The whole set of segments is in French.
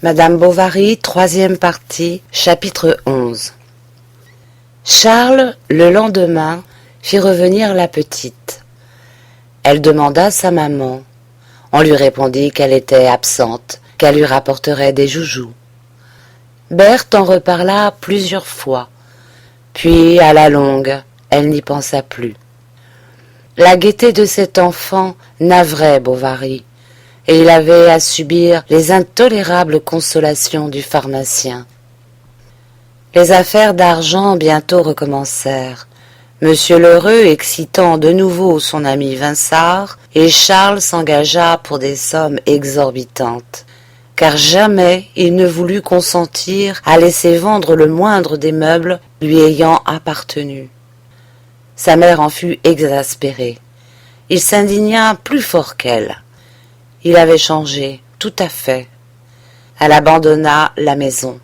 Madame Bovary, troisième partie, chapitre 11. Charles, le lendemain, fit revenir la petite. Elle demanda sa maman. On lui répondit qu'elle était absente, qu'elle lui rapporterait des joujoux. Berthe en reparla plusieurs fois, puis, à la longue, elle n'y pensa plus. La gaieté de cet enfant navrait Bovary, et il avait à subir les intolérables consolations du pharmacien. Les affaires d'argent bientôt recommencèrent. Monsieur Lheureux excitant de nouveau son ami Vinçart, et Charles s'engagea pour des sommes exorbitantes, car jamais il ne voulut consentir à laisser vendre le moindre des meubles lui ayant appartenu. Sa mère en fut exaspérée. Il s'indigna plus fort qu'elle. Il avait changé, tout à fait. Elle abandonna la maison.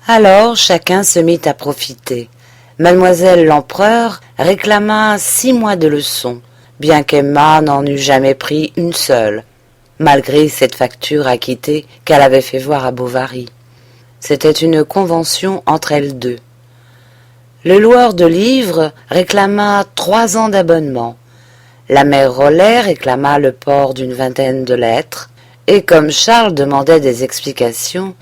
Alors chacun se mit à profiter. Mademoiselle l'Empereur réclama 6 mois de leçons, bien qu'Emma n'en eût jamais pris une seule, malgré cette facture acquittée qu'elle avait fait voir à Bovary. C'était une convention entre elles deux. Le loueur de livres réclama 3 ans d'abonnement. La mère Rollet réclama le port d'une 20aine de lettres, et comme Charles demandait des explications,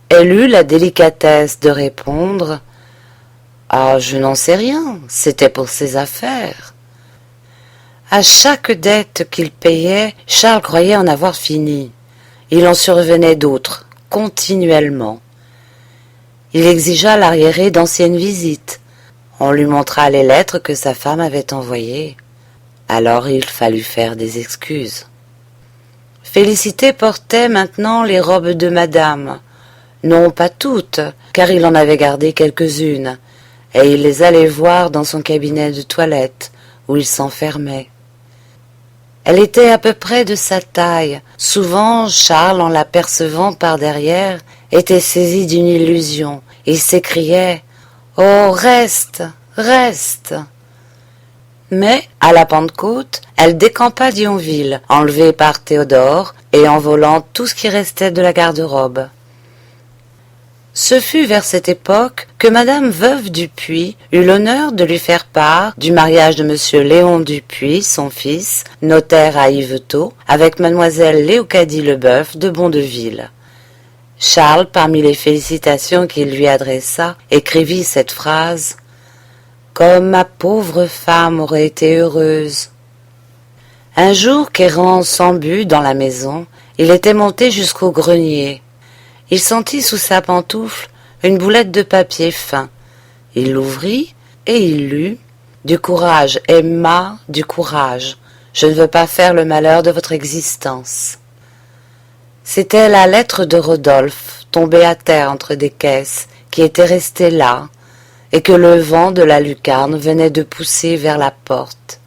elle eut la délicatesse de répondre « Ah, je n'en sais rien, c'était pour ses affaires. » À chaque dette qu'il payait, Charles croyait en avoir fini. Il en survenait d'autres, continuellement. Il exigea l'arriéré d'anciennes visites. On lui montra les lettres que sa femme avait envoyées. Alors il fallut faire des excuses. Félicité portait maintenant les robes de madame. Non pas toutes, car il en avait gardé quelques-unes, et il les allait voir dans son cabinet de toilette, où il s'enfermait. Elle était à peu près de sa taille. Souvent, Charles, en l'apercevant par derrière, était saisi d'une illusion, et s'écriait « Oh, reste, reste !» Mais, à la Pentecôte, elle décampa d'Yonville, enlevée par Théodore, et en volant tout ce qui restait de la garde-robe. Ce fut vers cette époque que madame veuve Dupuis eut l'honneur de lui faire part du mariage de monsieur Léon Dupuis, son fils, notaire à Yvetot, avec mademoiselle Léocadie Leboeuf de Bondeville. Charles, parmi les félicitations qu'il lui adressa, écrivit cette phrase « Comme ma pauvre femme aurait été heureuse !» Un jour qu'errant sans but dans la maison, il était monté jusqu'au grenier. Il sentit sous sa pantoufle une boulette de papier fin. Il l'ouvrit et il lut « Du courage, Emma, du courage. Je ne veux pas faire le malheur de votre existence. » C'était la lettre de Rodolphe, tombée à terre entre des caisses, qui était restée là, et que le vent de la lucarne venait de pousser vers la porte.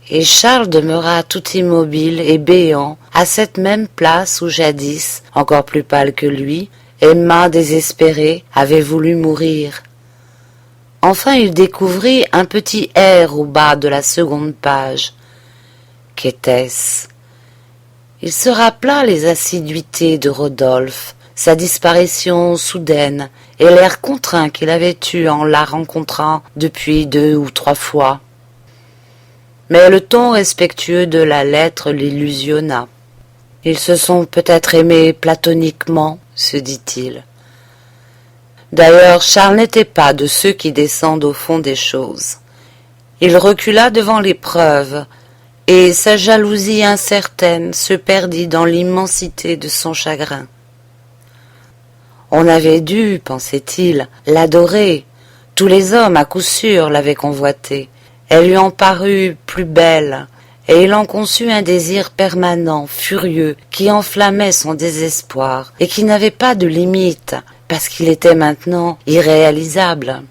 Et Charles demeura tout immobile et béant à cette même place où jadis, encore plus pâle que lui, Emma désespérée avait voulu mourir. Enfin il découvrit un petit R au bas de la seconde page. Qu'était-ce? Il se rappela les assiduités de Rodolphe, sa disparition soudaine et l'air contraint qu'il avait eu en la rencontrant depuis 2 ou 3 fois. Mais le ton respectueux de la lettre l'illusionna. Ils se sont peut-être aimés platoniquement, se dit-il. D'ailleurs, Charles n'était pas de ceux qui descendent au fond des choses. Il recula devant l'épreuve, et sa jalousie incertaine se perdit dans l'immensité de son chagrin. On avait dû, pensait-il, l'adorer. Tous les hommes, à coup sûr, l'avaient convoitée. Elle lui en parut plus belle, et il en conçut un désir permanent, furieux, qui enflammait son désespoir, et qui n'avait pas de limite, parce qu'il était maintenant irréalisable.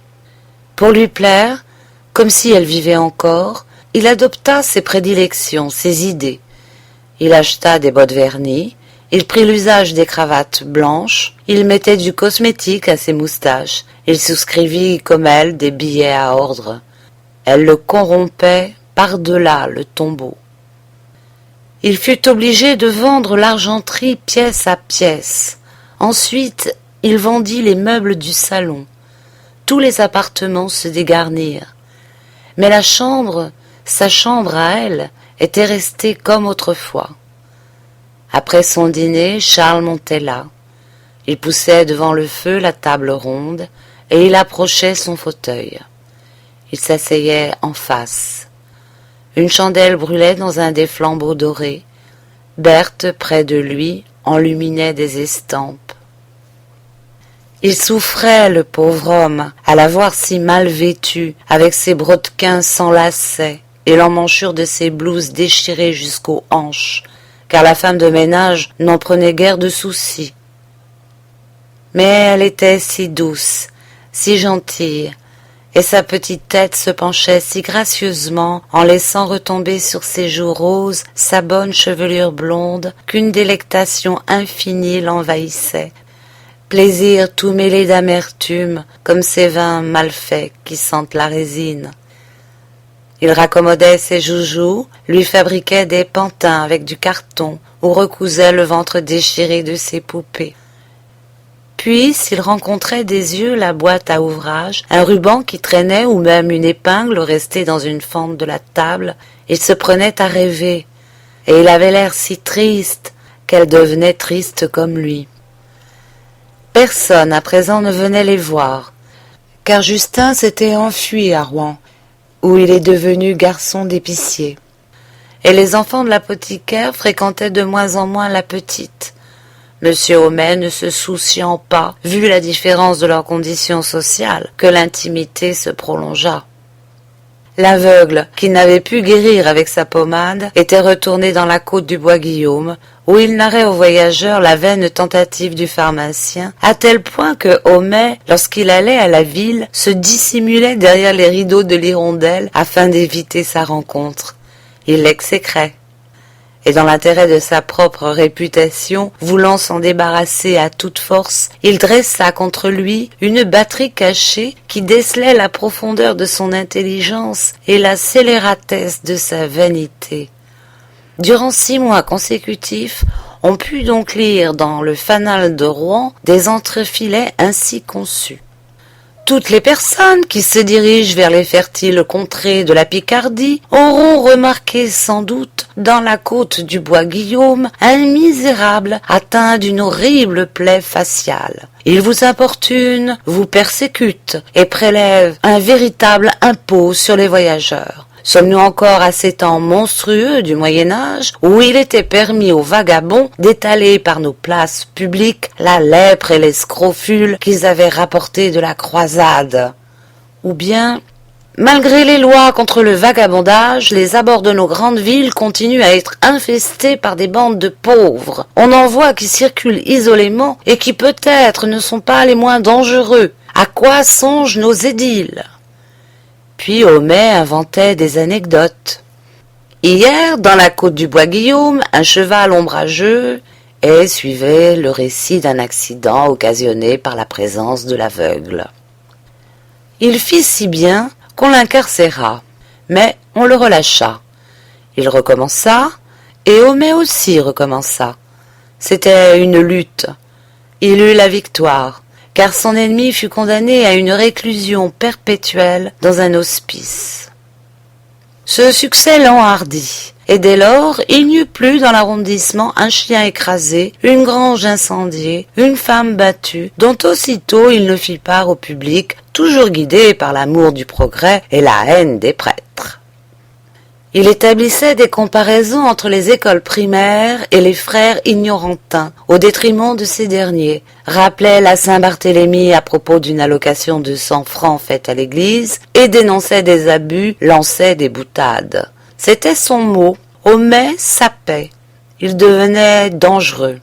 Pour lui plaire, comme si elle vivait encore, il adopta ses prédilections, ses idées. Il acheta des bottes vernies, il prit l'usage des cravates blanches, il mettait du cosmétique à ses moustaches, il souscrivit comme elle des billets à ordre. Elle le corrompait par-delà le tombeau. Il fut obligé de vendre l'argenterie pièce à pièce. Ensuite, il vendit les meubles du salon. Tous les appartements se dégarnirent. Mais la chambre, sa chambre à elle, était restée comme autrefois. Après son dîner, Charles montait là. Il poussait devant le feu la table ronde et il approchait son fauteuil. Il s'asseyait en face. Une chandelle brûlait dans un des flambeaux dorés. Berthe, près de lui, enluminait des estampes. Il souffrait, le pauvre homme, à la voir si mal vêtue, avec ses brodequins sans lacets et l'emmanchure de ses blouses déchirées jusqu'aux hanches, car la femme de ménage n'en prenait guère de souci. Mais elle était si douce, si gentille, et sa petite tête se penchait si gracieusement en laissant retomber sur ses joues roses sa bonne chevelure blonde qu'une délectation infinie l'envahissait. Plaisir tout mêlé d'amertume, comme ces vins mal faits qui sentent la résine. Il raccommodait ses joujoux, lui fabriquait des pantins avec du carton, ou recousait le ventre déchiré de ses poupées. Puis, s'il rencontrait des yeux la boîte à ouvrage, un ruban qui traînait ou même une épingle restée dans une fente de la table, il se prenait à rêver, et il avait l'air si triste qu'elle devenait triste comme lui. Personne à présent ne venait les voir, car Justin s'était enfui à Rouen, où il est devenu garçon d'épicier. Et les enfants de l'apothicaire fréquentaient de moins en moins la petite, Monsieur Homais ne se souciant pas, vu la différence de leurs conditions sociales, que l'intimité se prolongeât. L'aveugle, qui n'avait pu guérir avec sa pommade, était retourné dans la côte du Bois-Guillaume, où il narrait aux voyageurs la vaine tentative du pharmacien, à tel point que Homais, lorsqu'il allait à la ville, se dissimulait derrière les rideaux de l'hirondelle afin d'éviter sa rencontre. Il l'exécrait. Et dans l'intérêt de sa propre réputation, voulant s'en débarrasser à toute force, il dressa contre lui une batterie cachée qui décelait la profondeur de son intelligence et la scélératesse de sa vanité. Durant 6 mois consécutifs, on put donc lire dans le Fanal de Rouen des entrefilets ainsi conçus. Toutes les personnes qui se dirigent vers les fertiles contrées de la Picardie auront remarqué sans doute dans la côte du Bois-Guillaume un misérable atteint d'une horrible plaie faciale. Il vous importune, vous persécute et prélève un véritable impôt sur les voyageurs. Sommes-nous encore à ces temps monstrueux du Moyen-Âge où il était permis aux vagabonds d'étaler par nos places publiques la lèpre et les scrofules qu'ils avaient rapportés de la croisade? Ou bien, malgré les lois contre le vagabondage, les abords de nos grandes villes continuent à être infestés par des bandes de pauvres. On en voit qui circulent isolément et qui peut-être ne sont pas les moins dangereux. À quoi songent nos édiles? Puis Homais inventait des anecdotes. Hier, dans la côte du Bois-Guillaume, un cheval ombrageux, et suivait le récit d'un accident occasionné par la présence de l'aveugle. Il fit si bien qu'on l'incarcéra, mais on le relâcha. Il recommença, et Homais aussi recommença. C'était une lutte. Il eut la victoire, car son ennemi fut condamné à une réclusion perpétuelle dans un hospice. Ce succès l'enhardit, et dès lors il n'y eut plus dans l'arrondissement un chien écrasé, une grange incendiée, une femme battue, dont aussitôt il ne fit part au public, toujours guidé par l'amour du progrès et la haine des prêtres. Il établissait des comparaisons entre les écoles primaires et les frères ignorantins, au détriment de ces derniers, rappelait la Saint-Barthélemy à propos d'une allocation de 100 francs faite à l'église, et dénonçait des abus, lançait des boutades. C'était son mot. Homais sapait. Il devenait dangereux.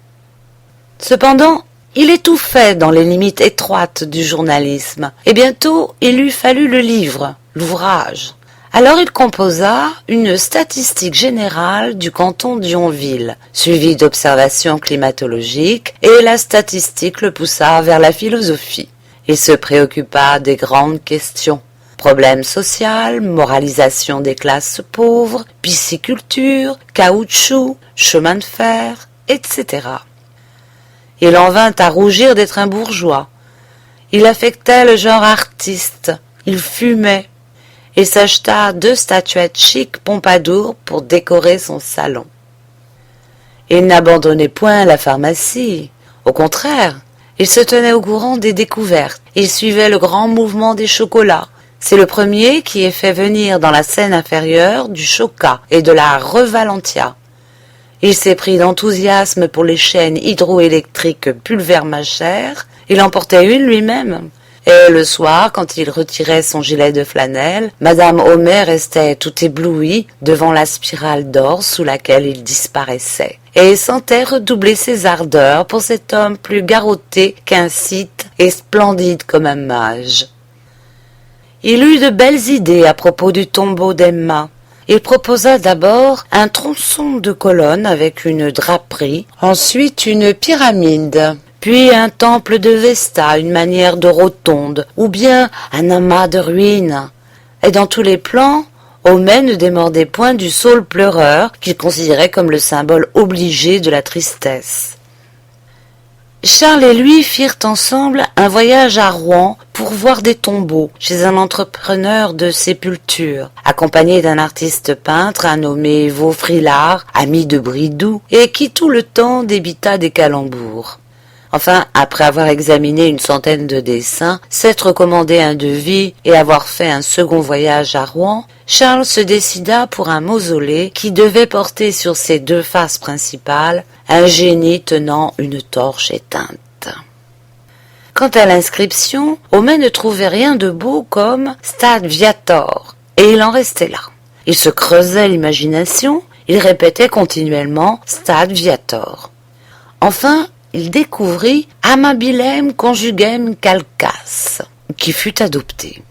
Cependant, il étouffait dans les limites étroites du journalisme, et bientôt il lui fallut le livre, l'ouvrage. Alors il composa une statistique générale du canton d'Yonville, suivie d'observations climatologiques, et la statistique le poussa vers la philosophie. Il se préoccupa des grandes questions, Problème social, moralisation des classes pauvres, pisciculture, caoutchouc, chemin de fer, etc. Il en vint à rougir d'être un bourgeois. Il affectait le genre artiste, il fumait, et s'acheta 2 statuettes chic Pompadour pour décorer son salon. Il n'abandonnait point la pharmacie, au contraire, il se tenait au courant des découvertes, il suivait le grand mouvement des chocolats. C'est le premier qui ait fait venir dans la Seine inférieure du Choca et de la Revalentia. Il s'est pris d'enthousiasme pour les chaînes hydroélectriques pulvermachères, il en portait une lui-même. Et le soir, quand il retirait son gilet de flanelle, Madame Homais restait tout éblouie devant la spirale d'or sous laquelle il disparaissait, et sentait redoubler ses ardeurs pour cet homme plus garrotté qu'un Scythe et splendide comme un mage. Il eut de belles idées à propos du tombeau d'Emma. Il proposa d'abord un tronçon de colonne avec une draperie, ensuite une pyramide, puis un temple de Vesta, une manière de rotonde, ou bien un amas de ruines. Et dans tous les plans, Homais ne démordait point du saule pleureur qu'il considérait comme le symbole obligé de la tristesse. Charles et lui firent ensemble un voyage à Rouen pour voir des tombeaux chez un entrepreneur de sépulture, accompagné d'un artiste peintre nommé Vaufrylard, ami de Bridoux, et qui tout le temps débita des calembours. Enfin, après avoir examiné une centaine de dessins, s'être commandé un devis et avoir fait un second voyage à Rouen, Charles se décida pour un mausolée qui devait porter sur ses 2 faces principales un génie tenant une torche éteinte. Quant à l'inscription, Homais ne trouvait rien de beau comme « Stat Viator » et il en restait là. Il se creusait l'imagination, il répétait continuellement « Stat Viator ». Enfin, il découvrit Amabilem conjugem calcas, qui fut adopté.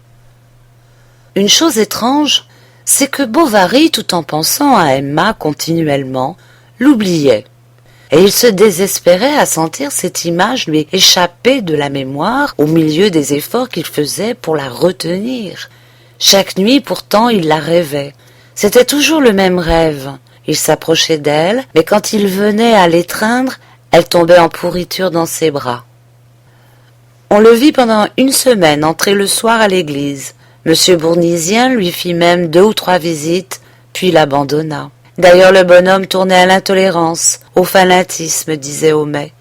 Une chose étrange, c'est que Bovary, tout en pensant à Emma continuellement, l'oubliait, et il se désespérait à sentir cette image lui échapper de la mémoire au milieu des efforts qu'il faisait pour la retenir. Chaque nuit, pourtant, il la rêvait. C'était toujours le même rêve. Il s'approchait d'elle, mais quand il venait à l'étreindre, elle tombait en pourriture dans ses bras. On le vit pendant 1 semaine entrer le soir à l'église. Monsieur Bournisien lui fit même 2 ou 3 visites, puis l'abandonna. D'ailleurs, le bonhomme tournait à l'intolérance, au fanatisme, disait Homais.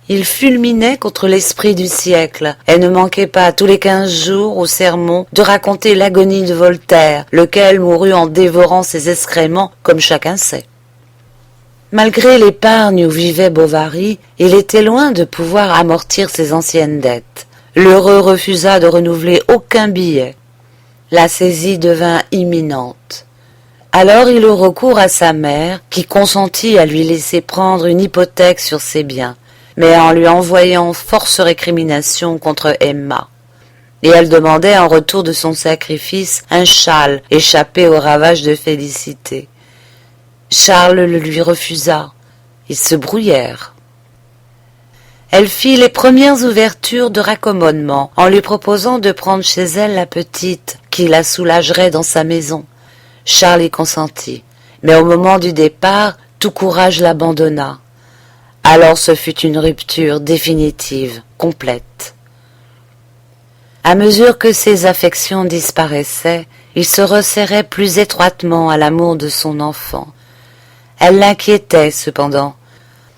Il fulminait contre l'esprit du siècle, et ne manquait pas tous les 15 jours au sermon de raconter l'agonie de Voltaire, lequel mourut en dévorant ses excréments, comme chacun sait. Malgré l'épargne où vivait Bovary, il était loin de pouvoir amortir ses anciennes dettes. L'heureux refusa de renouveler aucun billet. La saisie devint imminente. Alors il eut recours à sa mère, qui consentit à lui laisser prendre une hypothèque sur ses biens, mais en lui envoyant force récriminations contre Emma. Et elle demandait en retour de son sacrifice un châle échappé aux ravages de Félicité. Charles le lui refusa. Ils se brouillèrent. Elle fit les premières ouvertures de raccommodement en lui proposant de prendre chez elle la petite qui la soulagerait dans sa maison. Charles y consentit, mais au moment du départ, tout courage l'abandonna. Alors ce fut une rupture définitive, complète. À mesure que ses affections disparaissaient, il se resserrait plus étroitement à l'amour de son enfant. Elle l'inquiétait cependant,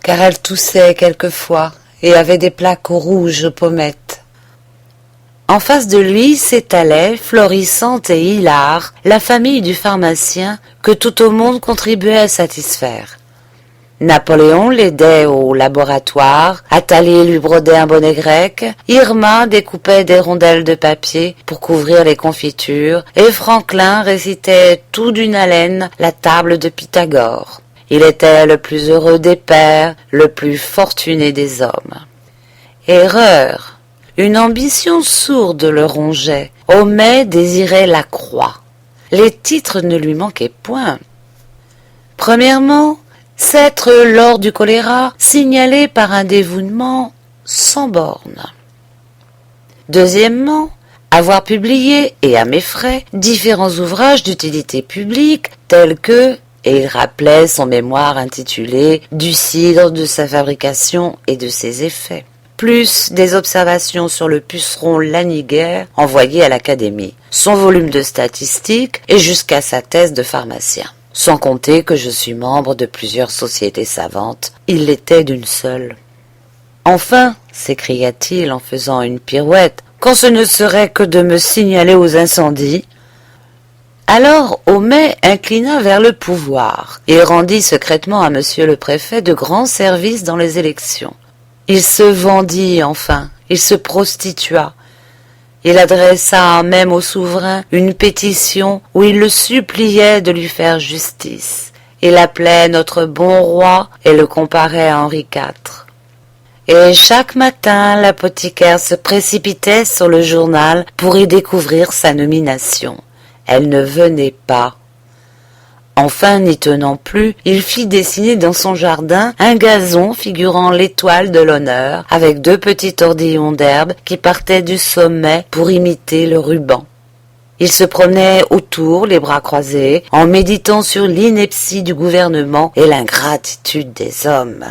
car elle toussait quelquefois et avait des plaques rouges aux pommettes. En face de lui s'étalait, florissante et hilare, la famille du pharmacien que tout au monde contribuait à satisfaire. Napoléon l'aidait au laboratoire, Athalie lui brodait un bonnet grec, Irma découpait des rondelles de papier pour couvrir les confitures, et Franklin récitait tout d'une haleine la table de Pythagore. Il était le plus heureux des pères, le plus fortuné des hommes. Erreur! Une ambition sourde le rongeait. Homais désirait la croix. Les titres ne lui manquaient point. Premièrement, s'être lors du choléra signalé par un dévouement sans bornes. Deuxièmement, avoir publié, et à mes frais, différents ouvrages d'utilité publique tels que, et il rappelait son mémoire intitulé « Du cidre, de sa fabrication et de ses effets », plus des observations sur le puceron lanigueur envoyé à l'Académie, son volume de statistiques et jusqu'à sa thèse de pharmacien. Sans compter que je suis membre de plusieurs sociétés savantes, il l'était d'une seule. Enfin, s'écria-t-il en faisant une pirouette, quand ce ne serait que de me signaler aux incendies. Alors Homais inclina vers le pouvoir et rendit secrètement à monsieur le préfet de grands services dans les élections. Il se vendit enfin, il se prostitua. Il adressa même au souverain une pétition où il le suppliait de lui faire justice. Il appelait notre bon roi et le comparait à Henri IV. Et chaque matin, l'apothicaire se précipitait sur le journal pour y découvrir sa nomination. Elle ne venait pas. Enfin, n'y tenant plus, il fit dessiner dans son jardin un gazon figurant l'étoile de l'honneur, avec 2 petits tordillons d'herbe qui partaient du sommet pour imiter le ruban. Il se promenait autour, les bras croisés, en méditant sur l'ineptie du gouvernement et l'ingratitude des hommes.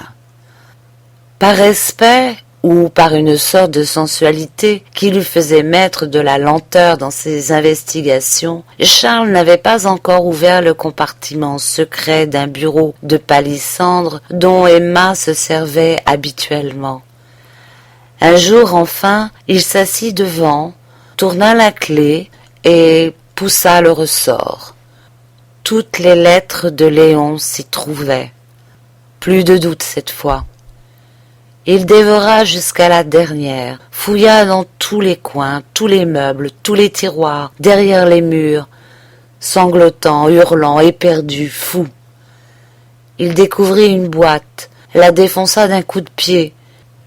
Par respect, ou par une sorte de sensualité qui lui faisait mettre de la lenteur dans ses investigations, Charles n'avait pas encore ouvert le compartiment secret d'un bureau de palissandre dont Emma se servait habituellement. Un jour enfin, il s'assit devant, tourna la clé et poussa le ressort. Toutes les lettres de Léon s'y trouvaient. Plus de doute cette fois. Il dévora jusqu'à la dernière, fouilla dans tous les coins, tous les meubles, tous les tiroirs, derrière les murs, sanglotant, hurlant, éperdu, fou. Il découvrit une boîte, la défonça d'un coup de pied.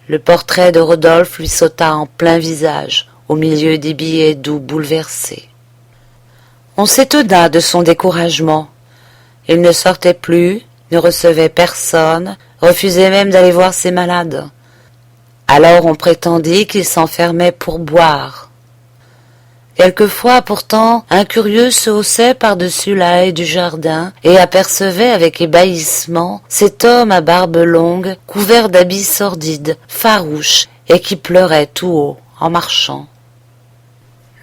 Le portrait de Rodolphe lui sauta en plein visage, au milieu des billets doux bouleversés. On s'étonna de son découragement. Il ne sortait plus, ne recevait personne, refusait même d'aller voir ses malades. Alors on prétendit qu'il s'enfermait pour boire. Quelquefois, pourtant, un curieux se haussait par-dessus la haie du jardin et apercevait avec ébahissement cet homme à barbe longue, couvert d'habits sordides, farouche, et qui pleurait tout haut, en marchant.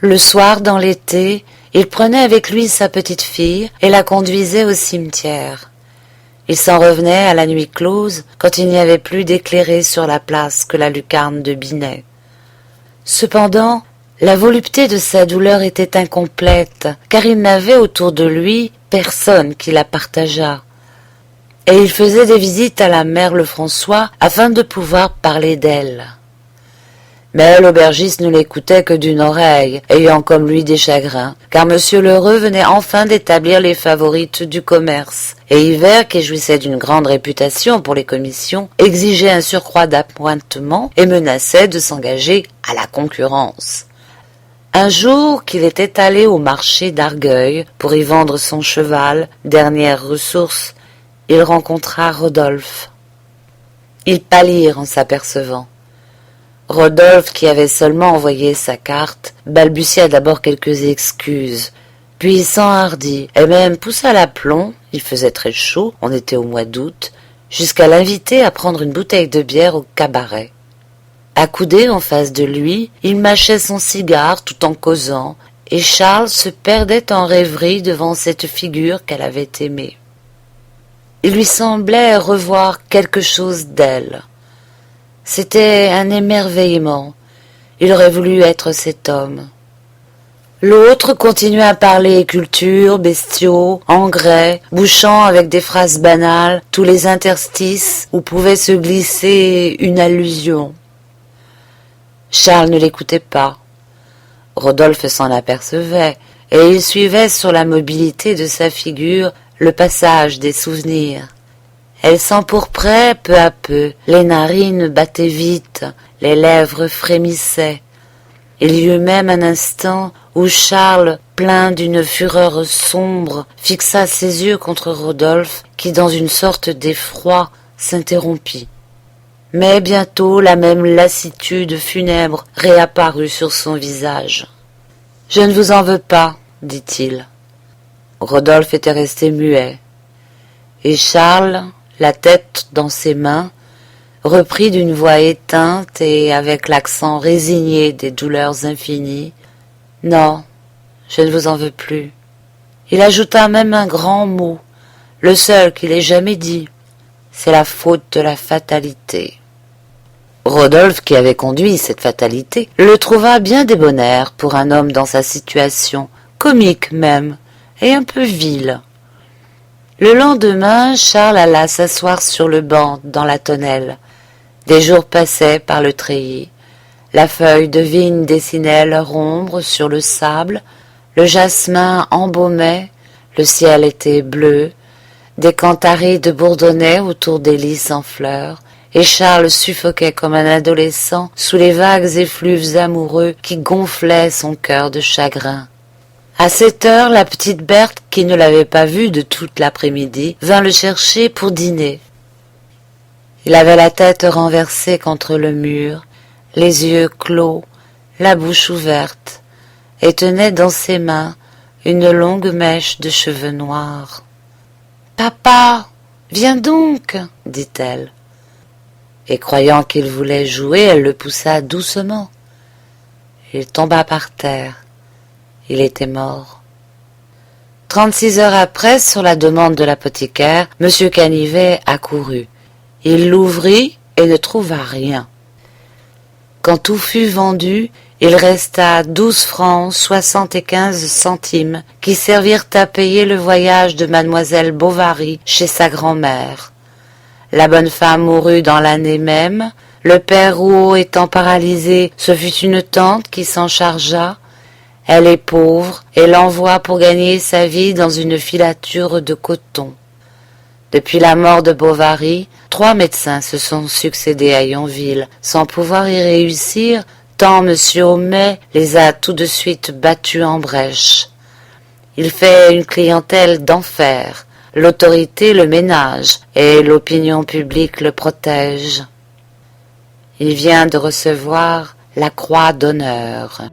Le soir, dans l'été, il prenait avec lui sa petite fille et la conduisait au cimetière. Il s'en revenait à la nuit close, quand il n'y avait plus d'éclairé sur la place que la lucarne de Binet. Cependant, la volupté de sa douleur était incomplète, car il n'avait autour de lui personne qui la partageât. Et il faisait des visites à la mère Lefrançois afin de pouvoir parler d'elle. Mais l'aubergiste ne l'écoutait que d'une oreille, ayant comme lui des chagrins, car monsieur Lheureux venait enfin d'établir les favorites du commerce, et Hiver, qui jouissait d'une grande réputation pour les commissions, exigeait un surcroît d'appointements et menaçait de s'engager à la concurrence. Un jour qu'il était allé au marché d'Argueil pour y vendre son cheval, dernière ressource, il rencontra Rodolphe. Ils pâlirent en s'apercevant. Rodolphe, qui avait seulement envoyé sa carte, balbutia d'abord quelques excuses, puis s'enhardit, et même poussa l'aplomb, il faisait très chaud, on était au mois d'août, jusqu'à l'inviter à prendre une bouteille de bière au cabaret. Accoudé en face de lui, il mâchait son cigare tout en causant, et Charles se perdait en rêverie devant cette figure qu'elle avait aimée. Il lui semblait revoir quelque chose d'elle. C'était un émerveillement. Il aurait voulu être cet homme. L'autre continuait à parler culture, bestiaux, engrais, bouchant avec des phrases banales tous les interstices où pouvait se glisser une allusion. Charles ne l'écoutait pas. Rodolphe s'en apercevait, et il suivait sur la mobilité de sa figure le passage des souvenirs. Elle s'empourprait peu à peu, les narines battaient vite, les lèvres frémissaient. Il y eut même un instant où Charles, plein d'une fureur sombre, fixa ses yeux contre Rodolphe, qui, dans une sorte d'effroi, s'interrompit. Mais bientôt la même lassitude funèbre réapparut sur son visage. Je ne vous en veux pas, dit-il. Rodolphe était resté muet, et Charles, la tête dans ses mains, reprit d'une voix éteinte et avec l'accent résigné des douleurs infinies. « Non, je ne vous en veux plus. » Il ajouta même un grand mot, le seul qu'il ait jamais dit. « C'est la faute de la fatalité. » Rodolphe, qui avait conduit cette fatalité, le trouva bien débonnaire pour un homme dans sa situation, comique même, et un peu vil. Le lendemain, Charles alla s'asseoir sur le banc dans la tonnelle. Des jours passaient par le treillis. La feuille de vigne dessinait leur ombre sur le sable, le jasmin embaumait, le ciel était bleu, des cantharides bourdonnaient autour des lys en fleurs, et Charles suffoquait comme un adolescent sous les vagues effluves amoureux qui gonflaient son cœur de chagrin. À 7 heures, la petite Berthe, qui ne l'avait pas vu de toute l'après-midi, vint le chercher pour dîner. Il avait la tête renversée contre le mur, les yeux clos, la bouche ouverte, et tenait dans ses mains une longue mèche de cheveux noirs. « Papa, viens donc !» dit-elle. Et croyant qu'il voulait jouer, elle le poussa doucement. Il tomba par terre. Il était mort. 36 heures après, sur la demande de l'apothicaire, M. Canivet accourut. Il l'ouvrit et ne trouva rien. Quand tout fut vendu, il resta 12 francs 75 centimes qui servirent à payer le voyage de mademoiselle Bovary chez sa grand-mère. La bonne femme mourut dans l'année même. Le père Rouault étant paralysé, ce fut une tante qui s'en chargea. Elle est pauvre et l'envoie pour gagner sa vie dans une filature de coton. Depuis la mort de Bovary, 3 médecins se sont succédé à Yonville, sans pouvoir y réussir, tant M. Homais les a tout de suite battus en brèche. Il fait une clientèle d'enfer, l'autorité le ménage, et l'opinion publique le protège. Il vient de recevoir la croix d'honneur.